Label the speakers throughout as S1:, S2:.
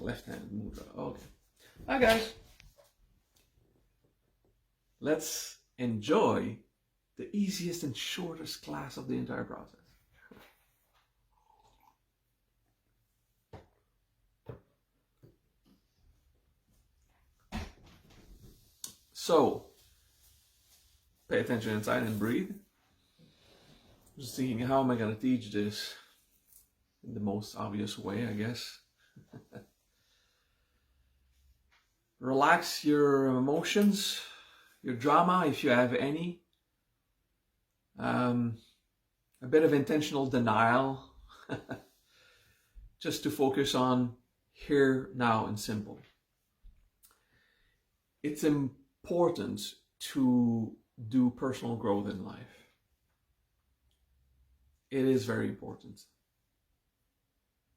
S1: left-handed mudra. Okay. Hi guys. Let's enjoy the easiest and shortest class of the entire process. So, pay attention inside and breathe. Just thinking, how am I going to teach this in the most obvious way, I guess. Relax your emotions, your drama, if you have any. A bit of intentional denial, just to focus on here, now, and simple. It's important to do personal growth in life. It is very important.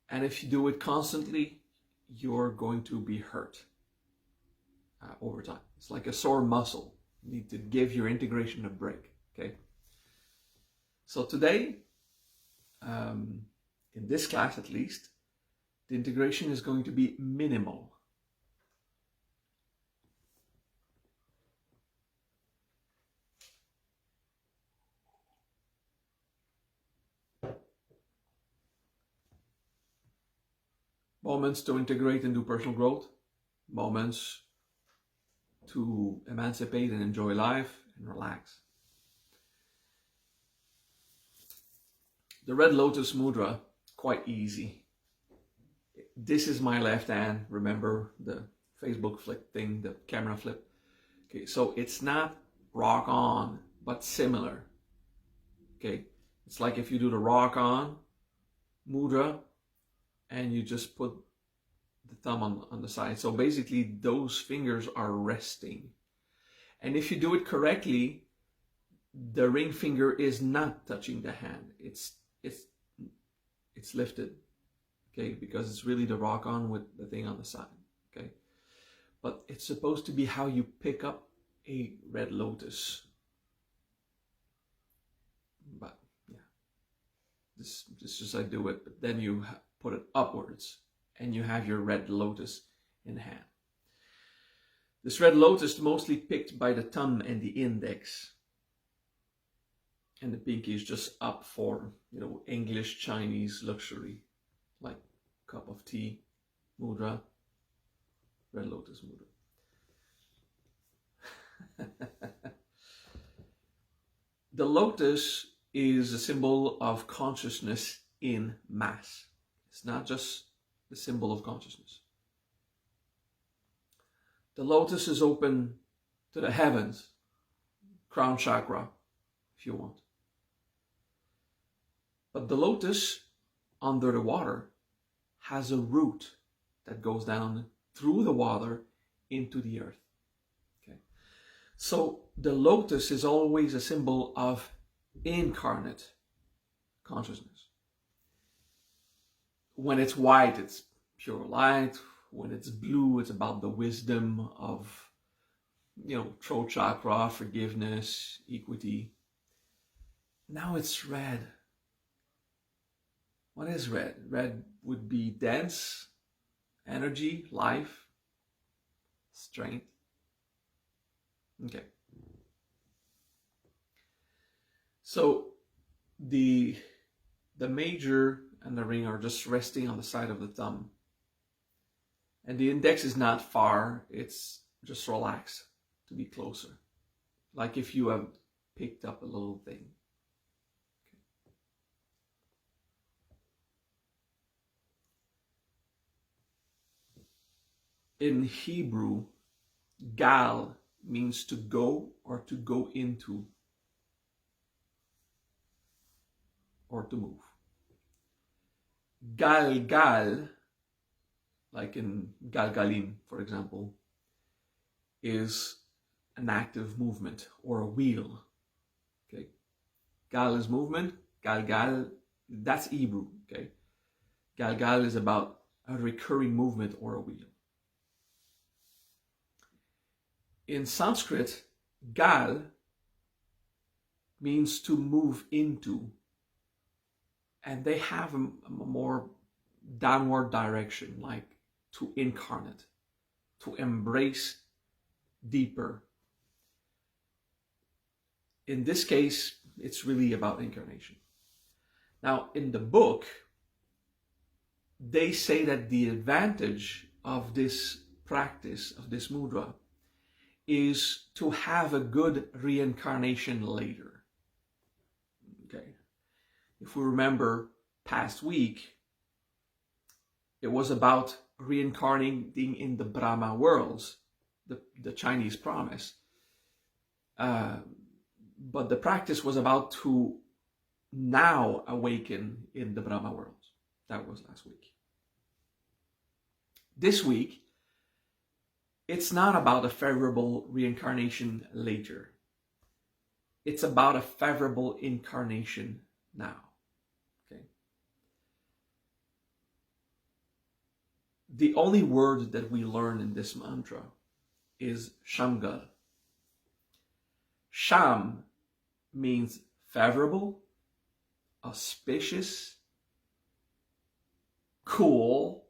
S1: And if you do it constantly, you're going to be hurt over time. It's like a sore muscle. You need to give your integration a break, okay? So today, in this class at least, the integration is going to be minimal. Moments to integrate and do personal growth. Moments to emancipate and enjoy life and relax. The Red Lotus Mudra, quite easy. This is my left hand. Remember the Facebook flip thing, the camera flip? Okay, so it's not rock on, but similar. Okay, it's like if you do the rock on mudra and you just put the thumb on the side. So basically those fingers are resting. And if you do it correctly, the ring finger is not touching the hand. It's lifted, okay, because it's really the rock on with the thing on the side, okay. But it's supposed to be how you pick up a red lotus. But yeah, this is just I do it. But then you put it upwards, and you have your red lotus in hand. This red lotus is mostly picked by the thumb and the index. And the pinky is just up for, English, Chinese luxury, like cup of tea, mudra, red lotus mudra. The lotus is a symbol of consciousness in mass. It's not just the symbol of consciousness. The lotus is open to the heavens, crown chakra, if you want. But the lotus under the water has a root that goes down through the water into the earth. Okay. So the lotus is always a symbol of incarnate consciousness. When it's white, it's pure light. When it's blue, it's about the wisdom of, throat chakra, forgiveness, equity. Now it's red. What is red? Red would be dense, energy, life, strength. Okay. So the major and the ring are just resting on the side of the thumb. And the index is not far, it's just relaxed to be closer. Like if you have picked up a little thing. In Hebrew, gal means to go or to go into or to move. Galgal, like in galgalim, for example, is an active movement or a wheel. Okay, gal is movement. Galgal, that's Hebrew. Okay, galgal is about a recurring movement or a wheel. In Sanskrit, gal means to move into, and they have a more downward direction, like to incarnate, to embrace deeper. In this case, it's really about incarnation. Now, in the book, they say that the advantage of this practice, of this mudra, is to have a good reincarnation later. Okay. If we remember past week, it was about reincarnating in the Brahma worlds, the Chinese promise. But the practice was about to now awaken in the Brahma worlds. That was last week. This week, it's not about a favorable reincarnation later. It's about a favorable incarnation now. Okay. The only word that we learn in this mantra is Shamgal. Sham means favorable, auspicious, cool,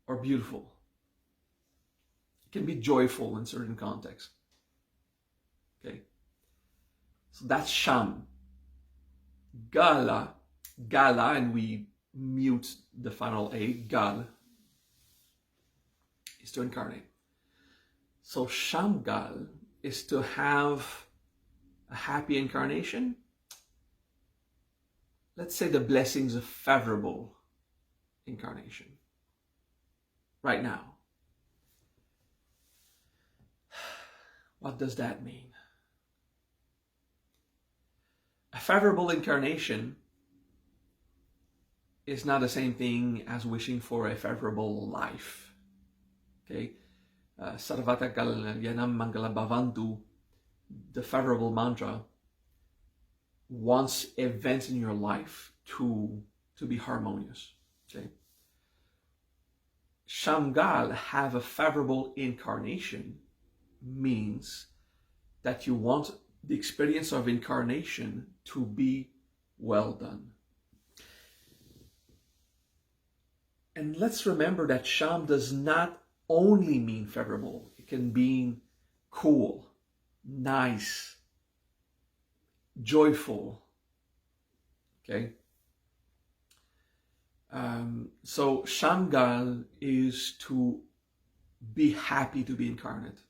S1: or beautiful. It can be joyful in certain contexts. Okay? So that's Sham. Gala, and we mute the final A, Gal, is to incarnate. So Shamgal is to have a happy incarnation. Let's say the blessings of favorable incarnation. Right now. What does that mean? A favorable incarnation is not the same thing as wishing for a favorable life. Okay? Sarvata Kalyanam Mangala Bhavantu, the favorable mantra, wants events in your life to be harmonious. Okay? Shamgal, have a favorable incarnation, means that you want the experience of incarnation to be well done. And let's remember that Sham does not only mean favorable. It can mean cool, nice, joyful. Okay? So Shamgal is to be happy to be incarnate.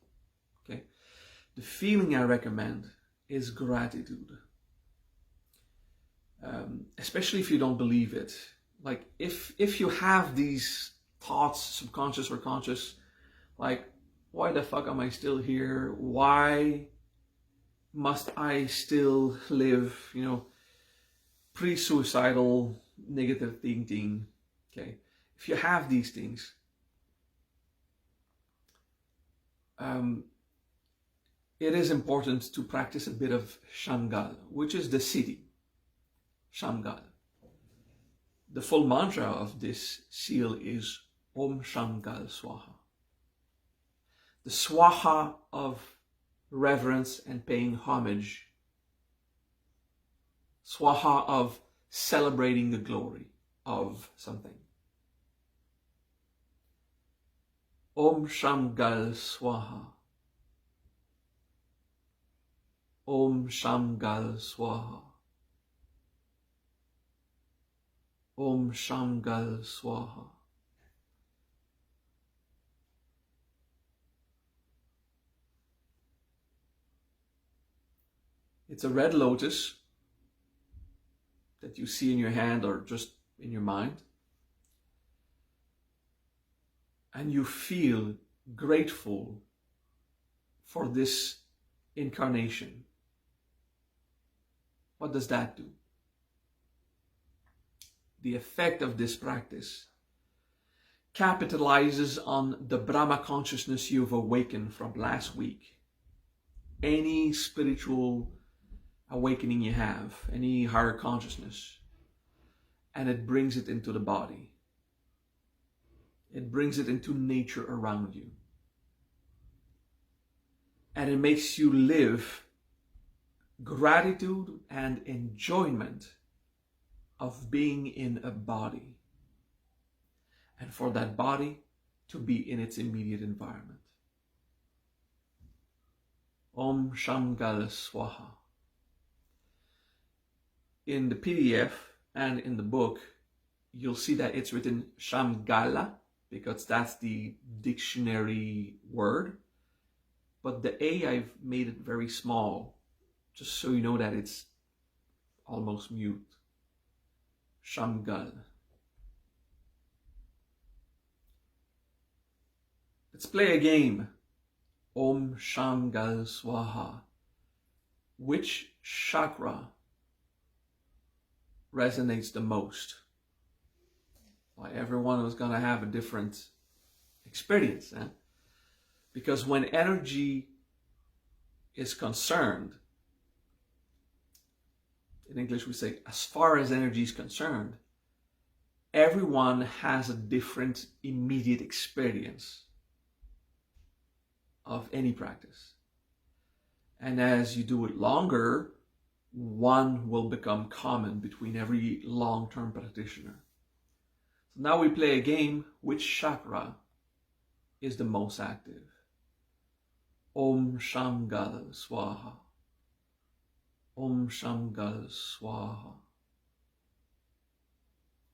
S1: Okay? The feeling I recommend is gratitude. Especially if you don't believe it. Like if you have these thoughts, subconscious or conscious, like, why the fuck am I still here? Why must I still live, pre-suicidal negative thinking? Okay, if you have these things, it is important to practice a bit of Shamgal, which is the siddhi. Shamgal. The full mantra of this seal is Om Shamgal Swaha. The Swaha of reverence and paying homage. Swaha of celebrating the glory of something. Om Shamgal Swaha. Om Shamgal Swaha. Om Shamgal Swaha. It's a red lotus that you see in your hand or just in your mind. And you feel grateful for this incarnation. What does that do? The effect of this practice capitalizes on the Brahma consciousness you've awakened from last week. Any spiritual awakening you have, any higher consciousness, and it brings it into the body. It brings it into nature around you. And it makes you live gratitude and enjoyment of being in a body. and for that body to be in its immediate environment. Om Shamgal Swaha. In the PDF and in the book, you'll see that it's written Shamgala, because that's the dictionary word. But the A, I've made it very small, just so you know that it's almost mute. Shamgal. Let's play a game. Om Shamgal Swaha. Which chakra resonates the most? Well, everyone is going to have a different experience. Because when energy is concerned, in English we say, as far as energy is concerned, everyone has a different immediate experience of any practice. And as you do it longer, one will become common between every long-term practitioner. So now we play a game. Which chakra is the most active? Om Shamgal Swaha. Om Shamgal Swaha.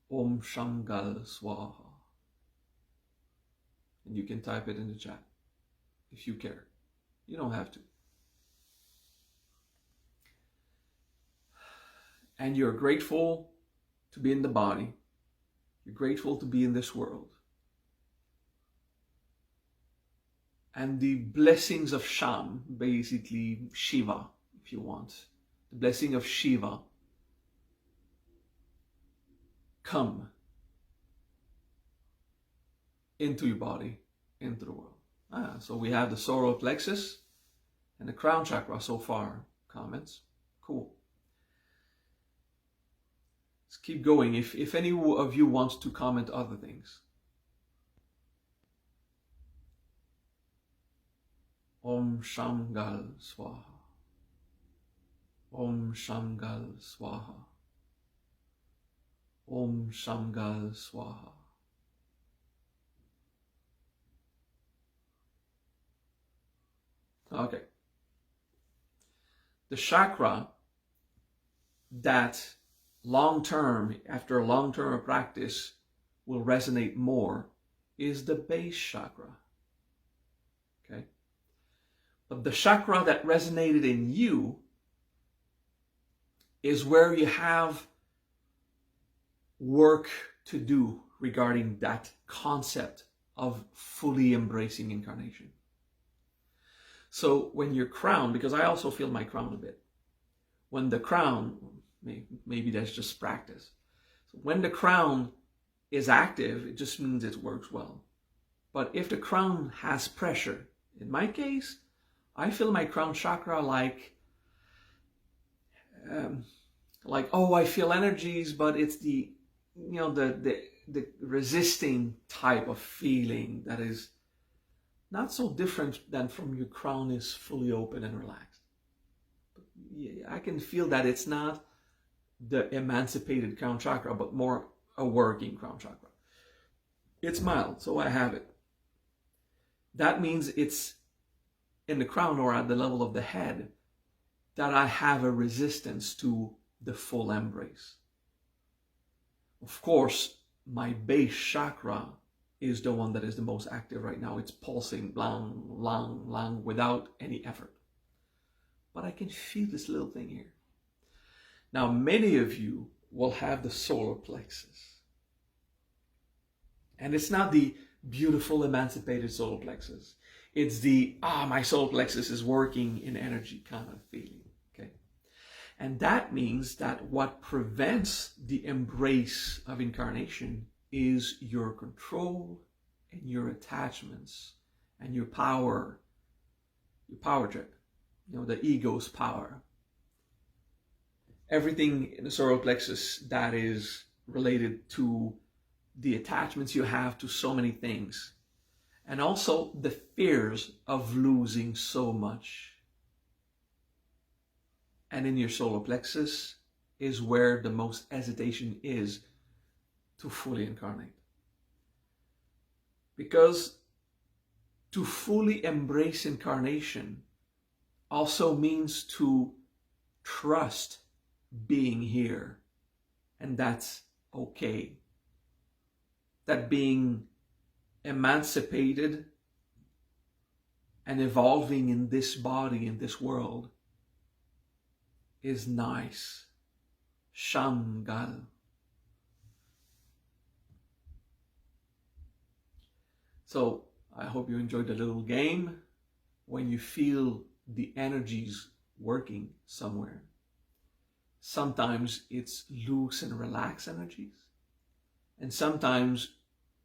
S1: Om Shamgal Swaha. And you can type it in the chat if you care. You don't have to. And you're grateful to be in the body. You're grateful to be in this world. And the blessings of Sham, basically Shiva, if you want, the blessing of Shiva, come into your body, into the world. So we have the solar plexus and the crown chakra so far. Comments? Cool. Let's keep going. If any of you wants to comment other things. Om Shamgal Swaha. Om Shamgal Swaha. Om Shamgal Swaha. Okay. The chakra that long-term, after a long-term of practice, will resonate more is the base chakra. Okay? But the chakra that resonated in you is where you have work to do regarding that concept of fully embracing incarnation. So when your crown, because I also feel my crown a bit, when the crown, maybe that's just practice. So when the crown is active, it just means it works well. But if the crown has pressure, in my case, I feel my crown chakra like, oh, I feel energies, but it's the resisting type of feeling that is not so different than from your crown is fully open and relaxed. But yeah, I can feel that it's not the emancipated crown chakra, but more a working crown chakra. It's mild, so I have it. That means it's in the crown or at the level of the head that I have a resistance to the full embrace. Of course, my base chakra is the one that is the most active right now. It's pulsing, blang, lang, lang, without any effort. But I can feel this little thing here. Now, many of you will have the solar plexus. And it's not the beautiful emancipated solar plexus. It's the, my solar plexus is working in energy kind of feeling, okay? And that means that what prevents the embrace of incarnation is your control and your attachments and your power trip, the ego's power. Everything in the solar plexus that is related to the attachments you have to so many things, and also the fears of losing so much. And in your solar plexus is where the most hesitation is to fully incarnate. Because to fully embrace incarnation also means to trust being here, and that's okay. That being emancipated and evolving in this body, in this world, is nice. Shamgal. So I hope you enjoyed the little game. When you feel the energies working somewhere, sometimes it's loose and relaxed energies, and sometimes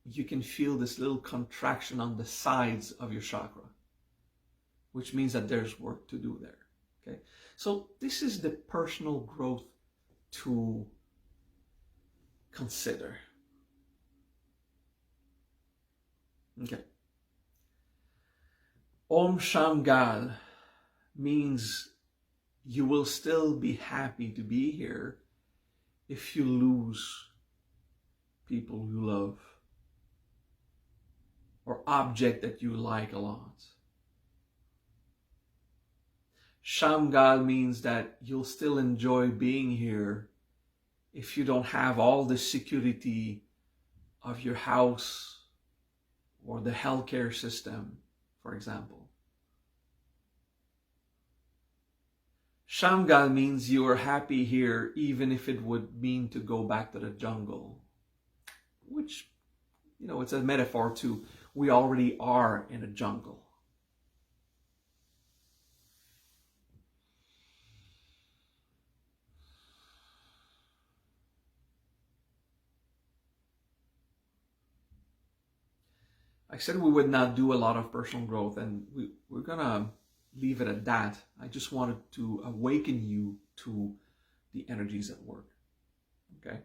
S1: you can feel this little contraction on the sides of your chakra, which means that there's work to do there. Okay, so this is the personal growth to consider. Okay. Om Shamgal means you will still be happy to be here if you lose people you love or object that you like a lot. Shamgal means that you'll still enjoy being here if you don't have all the security of your house or the healthcare system, for example. Shamgal means you are happy here even if it would mean to go back to the jungle, which, it's a metaphor too. We already are in a jungle. I said we would not do a lot of personal growth, and we're gonna leave it at that. I just wanted to awaken you to the energies at work. Okay?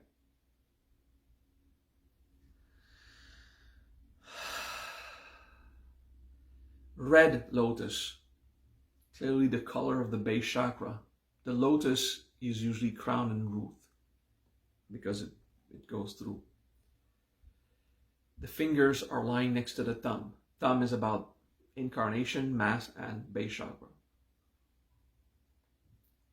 S1: Red lotus, clearly the color of the base chakra. The lotus is usually crown and root because it goes through. The fingers are lying next to the thumb. Thumb is about incarnation, mass, and base chakra.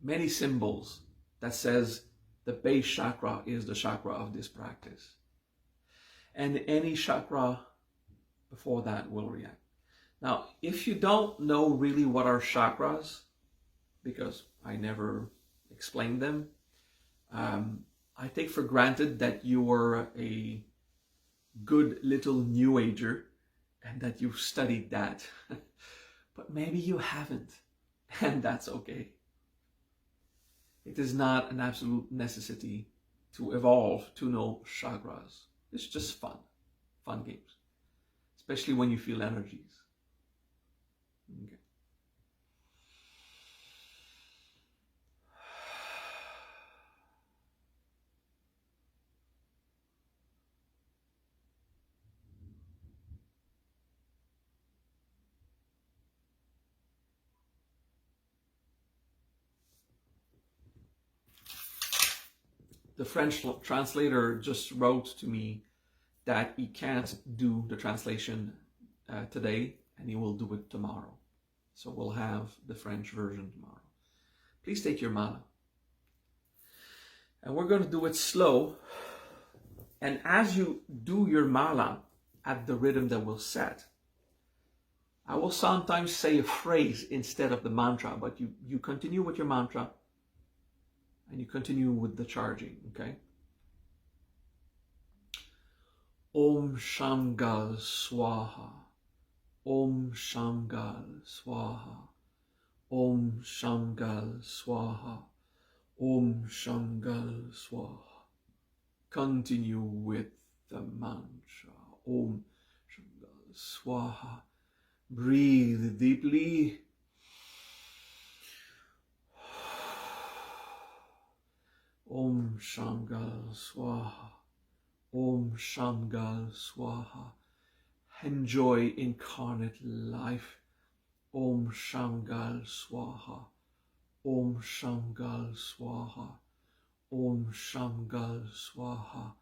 S1: Many symbols that says the base chakra is the chakra of this practice. And any chakra before that will react. Now, if you don't know really what are chakras, because I never explained them, I take for granted that you are a good little new ager and that you've studied that. But maybe you haven't, and that's okay. It is not an absolute necessity to evolve to know chakras. It's just fun games, especially when you feel energies. Okay. The French translator just wrote to me that he can't do the translation today, and he will do it tomorrow. So we'll have the French version tomorrow. Please take your mala. And we're going to do it slow. And as you do your mala at the rhythm that we'll set, I will sometimes say a phrase instead of the mantra, but you continue with your mantra and you continue with the charging, okay? Om Shamgal Swaha. Om Shamgal Swaha. Om Shamgal Swaha. Om Shamgal Swaha. Continue with the mantra. Om Shamgal Swaha. Breathe deeply. Om Shamgal Swaha. Om Shamgal Swaha. Enjoy incarnate life. Om Shamgal Swaha. Om Shamgal Swaha. Om Shamgal Swaha.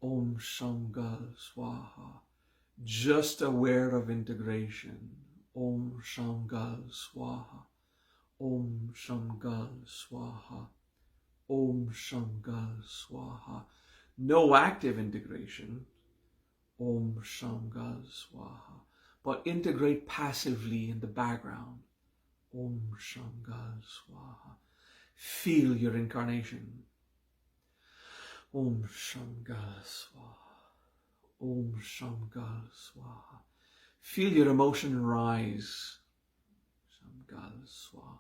S1: Om Shamgal Swaha. just aware of integration. Om Shangal Swaha, Om Shangal Swaha, Om Shangal Swaha. No active integration, Om Shangal Swaha, but integrate passively in the background, Om Shangal Swaha. Feel your incarnation, Om Shangal Swaha, Om Shangal Swaha. Feel your emotion rise, Shangal Swaha,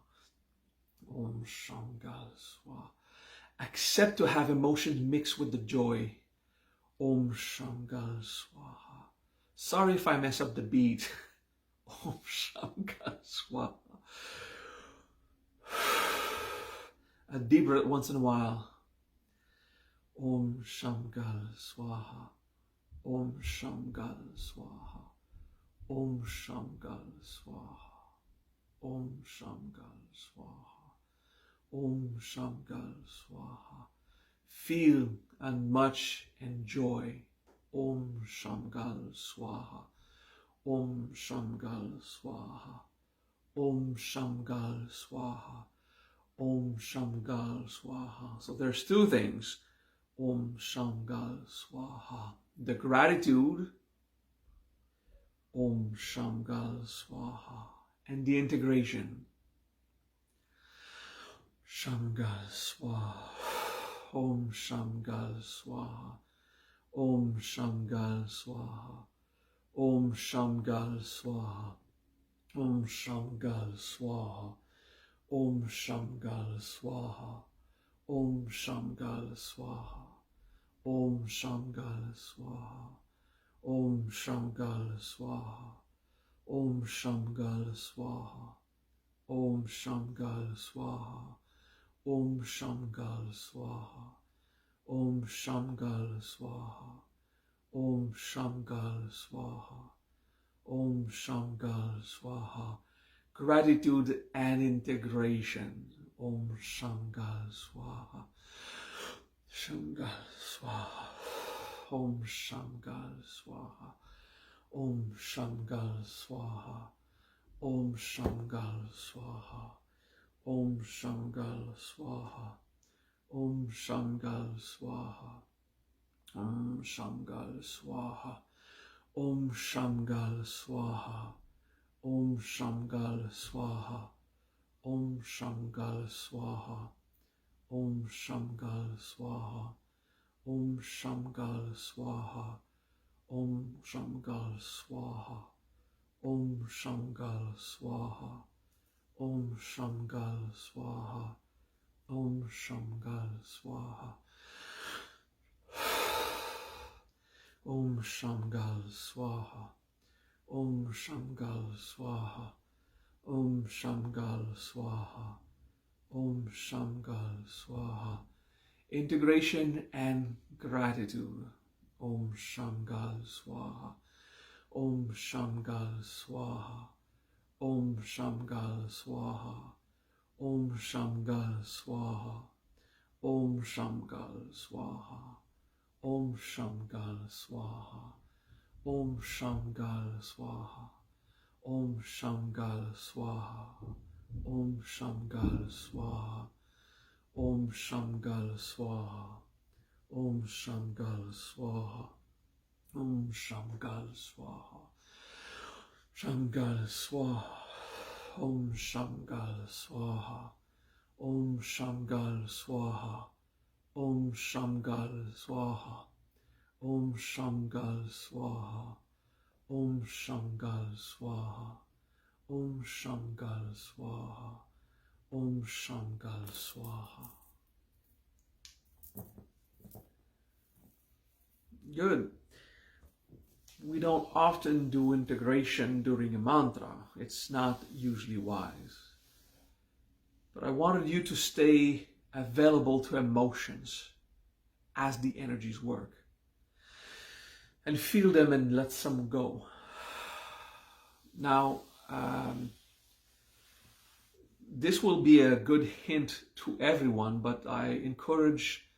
S1: Om Shangal Swaha. Accept to have emotion mixed with the joy, Om Shangal Swaha. Sorry if I mess up the beat, Om Shangal Swaha. A deep breath once in a while. Om Shangal Swaha, Om Shangal Swaha, Om Shangal Swaha, Om Shangal Swaha, Om Shangal Swaha. Feel and much enjoy, Om Shangal Swaha, Om Shangal Swaha, Om Shangal Swaha, Om Shangal Swaha. So there's two things, Om Shangal Swaha. The gratitude, Om Shangal Swaha, and the integration, Shangal Swaha, Om Shangal Swaha, Om Shangal Swaha, Om Shangal Swaha, Om Shangal Swaha, Om Shangal Swaha, Om Shangal Swaha, Om Shangal Swaha, Om Shangal Swaha, Om Shangal Swaha, Om Shangal Swaha, Om Shangal Swaha, Om Shangal Swaha, Om Shangal Swaha, Om Shangal Swaha. Gratitude and integration, Om Shangal Swaha, Shangal Swaha, Om Shangal Swaha, Om Shangal Swaha, Om Shangal Swaha, Om Shangal Swaha, Om Shangal Swaha, Om Shangal Swaha, Om Shangal Swaha, Om Shangal Swaha, Om Shangal Swaha, Om Shangal Swaha, Om Shangal Swaha, Om Shangal Swaha, Om Shangal Swaha, Om Shangal Swaha, Om Shangal Swaha, Om Shangal Swaha, Om Shangal Swaha, Om Shangal Swaha, Om Shangal Swaha. Integration and gratitude, Om Shangal Swaha, Om Shangal Swaha, Om Shangal Swaha, Om Shangal Swaha, Om Shangal Swaha, Om Shangal Swaha, Om Shangal Swaha, Om Shangal Swaha, Om Shangal Swaha, Om Shangal Swaha, Om Shangal Swaha, Om Shangal Swaha, Shangal Swaha, Om Shangal Swaha, Om Shangal Swaha, Om Shangal Swaha, Om Shangal Swaha, Om Shangal Swaha, Om Shangal Swaha, Om Shangal Swaha. Good. We don't often do integration during a mantra. It's not usually wise. But I wanted you to stay available to emotions as the energies work. And feel them and let some go. Now, this will be a good hint to everyone, but I encourage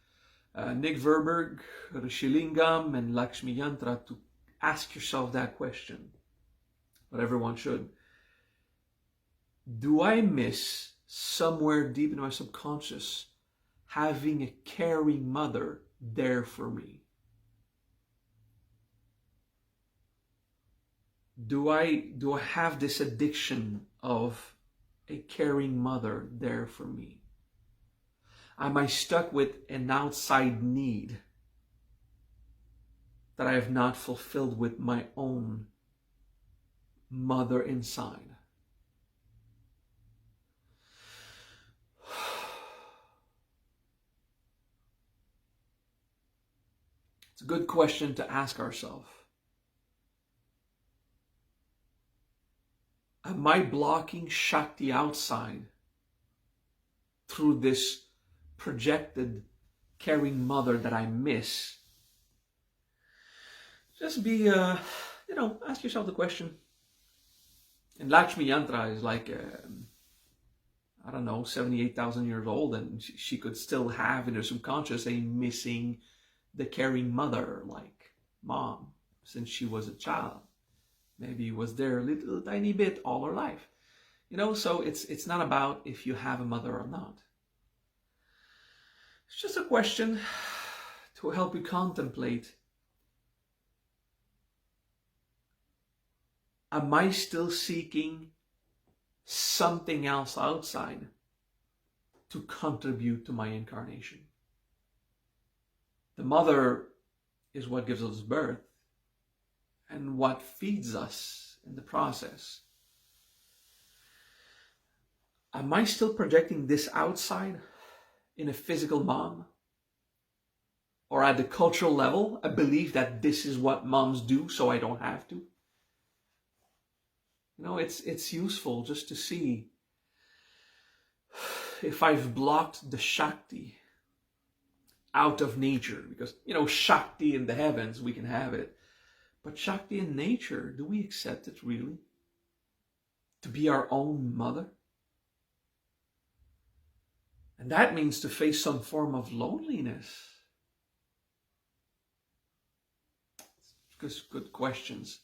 S1: Nick Verberg, Rishi Lingam, and Lakshmi Yantra to ask yourself that question, but everyone should. Do I miss somewhere deep in my subconscious having a caring mother there for me? Do I have this addiction of a caring mother there for me? Am I stuck with an outside need that I have not fulfilled with my own mother inside? It's a good question to ask ourselves. Am I blocking Shakti outside through this projected caring mother that I miss? Just be, ask yourself the question. And Lakshmi Yantra is like, 78,000 years old, and she could still have in her subconscious a missing the caring mother, like mom, since she was a child. Maybe it was there a little tiny bit all her life. So it's not about if you have a mother or not. It's just a question to help you contemplate. Am I still seeking something else outside to contribute to my incarnation? The mother is what gives us birth and what feeds us in the process. Am I still projecting this outside in a physical mom? Or at the cultural level, a belief that this is what moms do, so I don't have to? It's useful just to see if I've blocked the Shakti out of nature. Because, Shakti in the heavens, we can have it. But Shakti in nature, do we accept it really? To be our own mother? And that means to face some form of loneliness. It's good questions.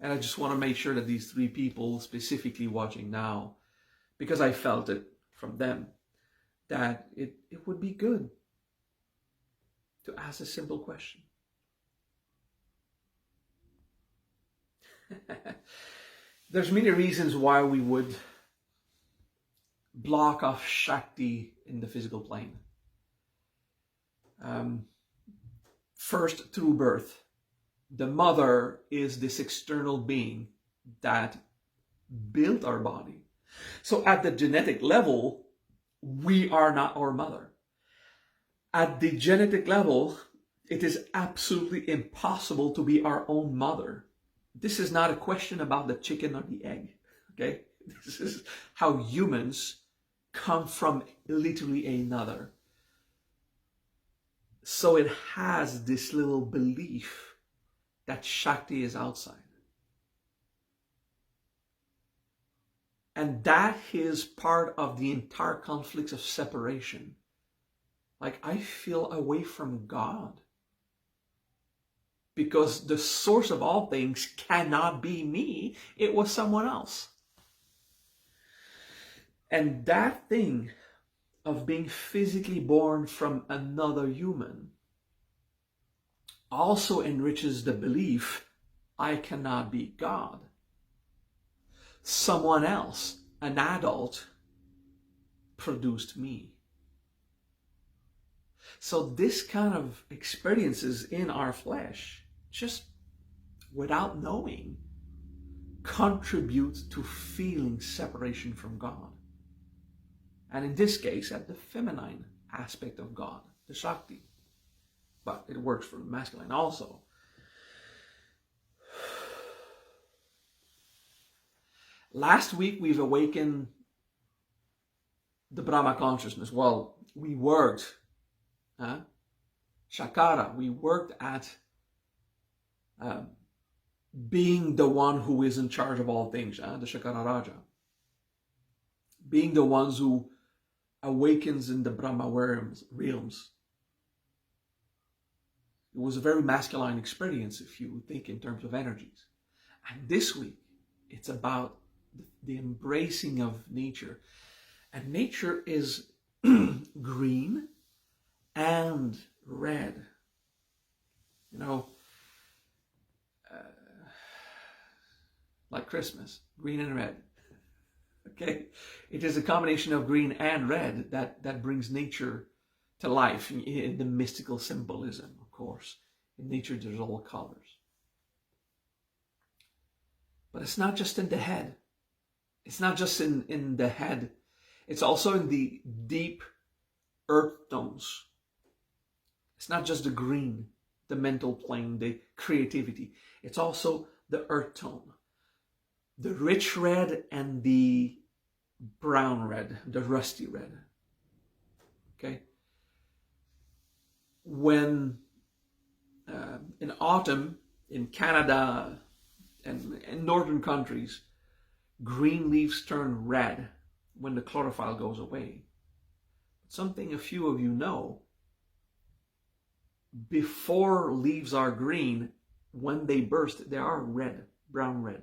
S1: And I just want to make sure that these three people specifically watching now, because I felt it from them, that it would be good to ask a simple question. There's many reasons why we would block off Shakti in the physical plane. First, through birth. The mother is this external being that built our body. So at the genetic level, we are not our mother. At the genetic level, it is absolutely impossible to be our own mother. This is not a question about the chicken or the egg, okay? This is how humans come from literally another. So it has this little belief that Shakti is outside. And that is part of the entire conflicts of separation. Like, I feel away from God because the source of all things cannot be me. It was someone else. And that thing of being physically born from another human also enriches the belief I cannot be God. Someone else, an adult, produced me. So this kind of experiences in our flesh, just without knowing, contribute to feeling separation from God. And in this case, at the feminine aspect of God, the Shakti. But it works for the masculine also. Last week, we've awakened the Brahma consciousness. Well, we worked, Shakara, we worked at being the one who is in charge of all things, the Shakara Raja. Being the ones who awakens in the Brahma realms. It was a very masculine experience if you think in terms of energies. And this week, it's about the embracing of nature. And nature is green and red. You know, like Christmas, green and red. Okay? It is a combination of green and red that brings nature to life in the mystical symbolism, of course. In nature, there's all colors. But it's not just in the head. It's not just in the head. It's also in the deep earth tones. It's not just the green, the mental plane, the creativity. It's also the earth tone. The rich red and the brown red, the rusty red. Okay? When in autumn, in Canada and in northern countries, green leaves turn red when the chlorophyll goes away. Something a few of you know, before leaves are green, when they burst, they are red, brown red.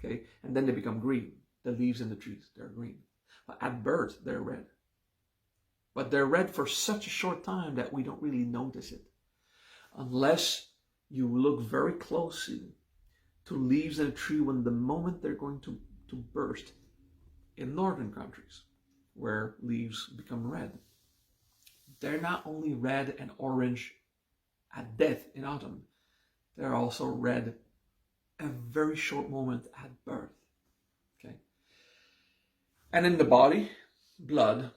S1: Okay? And then they become green. The leaves in the trees, they're green. But at birth, they're red. But they're red for such a short time that we don't really notice it. Unless you look very closely to leaves in a tree when the moment they're going to burst in northern countries, where leaves become red. They're not only red and orange at death in autumn, they're also red a very short moment at birth. Okay? And in the body, blood,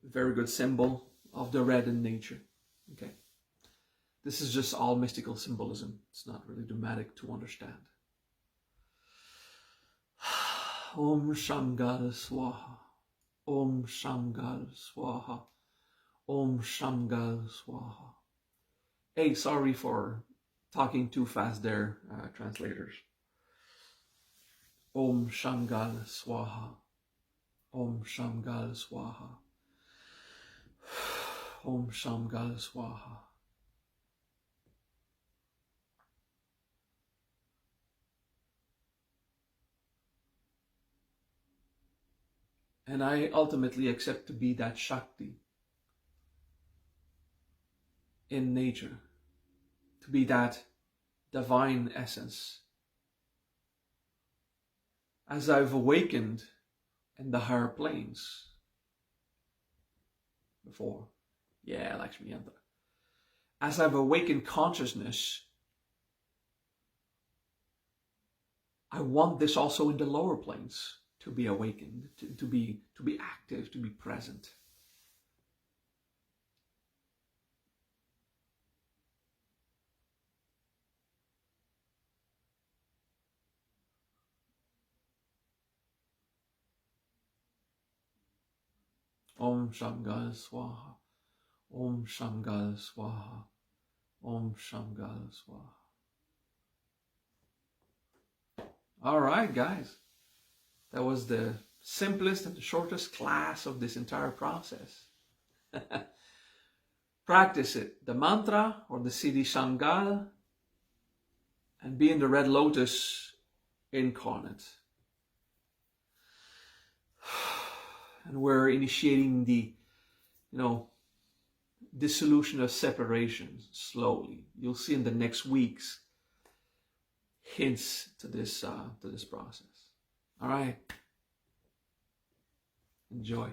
S1: very good symbol of the red in nature. Okay? This is just all mystical symbolism. It's not really dramatic to understand. Om Shamgal Swaha. Om Shamgal Swaha. Om Shamgal Swaha. Hey, sorry for talking too fast there, translators. Om Shamgal Swaha. Om Shamgal Swaha. Om Shamgal Swaha. And I ultimately accept to be that Shakti in nature, to be that divine essence. As I've awakened in the higher planes before, Lakshmi Yanta. As I've awakened consciousness, I want this also in the lower planes to be awakened, to be active, to be present. Om Shamgal Swaha. Om Shamgal Swaha. Om Shamgal Swaha. All right, guys. That was the simplest and the shortest class of this entire process. Practice it. The mantra or the Siddhi Shangal, and be in the Red Lotus incarnate. And we're initiating the, dissolution of separation slowly. You'll see in the next weeks hints to this process. All right. Enjoy.